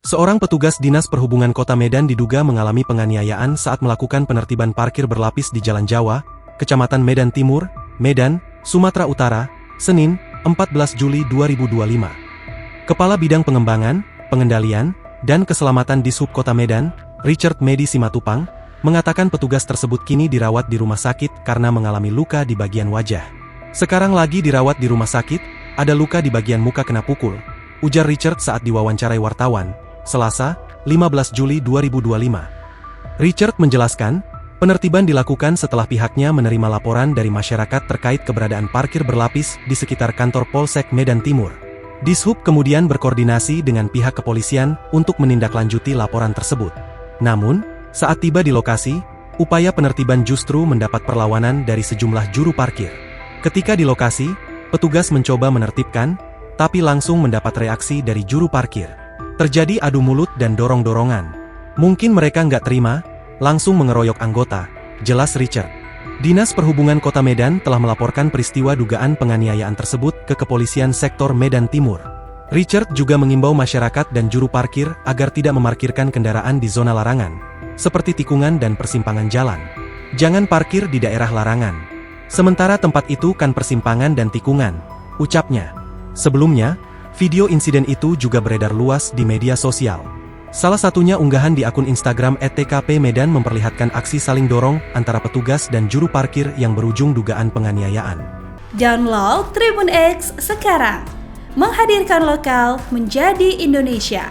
Seorang petugas Dinas Perhubungan Kota Medan diduga mengalami penganiayaan saat melakukan penertiban parkir berlapis di Jalan Jawa, Kecamatan Medan Timur, Medan, Sumatera Utara, Senin, 14 Juli 2025. Kepala Bidang Pengembangan, Pengendalian, dan Keselamatan Dishub Kota Medan, Richard Medi Simatupang, mengatakan petugas tersebut kini dirawat di rumah sakit karena mengalami luka di bagian wajah. Sekarang lagi dirawat di rumah sakit, ada luka di bagian muka kena pukul, ujar Richard saat diwawancarai wartawan, Selasa, 15 Juli 2025. Richard menjelaskan, penertiban dilakukan setelah pihaknya menerima laporan dari masyarakat terkait keberadaan parkir berlapis di sekitar kantor Polsek Medan Timur. Dishub kemudian berkoordinasi dengan pihak kepolisian untuk menindaklanjuti laporan tersebut. Namun, saat tiba di lokasi, upaya penertiban justru mendapat perlawanan dari sejumlah juru parkir. Ketika di lokasi, petugas mencoba menertibkan, tapi langsung mendapat reaksi dari juru parkir. Terjadi adu mulut dan dorong-dorongan. Mungkin mereka nggak terima, langsung mengeroyok anggota, jelas Richard. Dinas Perhubungan Kota Medan telah melaporkan peristiwa dugaan penganiayaan tersebut ke Kepolisian Sektor Medan Timur. Richard juga mengimbau masyarakat dan juru parkir agar tidak memarkirkan kendaraan di zona larangan, seperti tikungan dan persimpangan jalan. Jangan parkir di daerah larangan. Sementara tempat itu kan persimpangan dan tikungan, ucapnya. Sebelumnya, video insiden itu juga beredar luas di media sosial. Salah satunya unggahan di akun Instagram @tkp Medan memperlihatkan aksi saling dorong antara petugas dan juru parkir yang berujung dugaan penganiayaan. Download Tribun X sekarang, menghadirkan lokal menjadi Indonesia.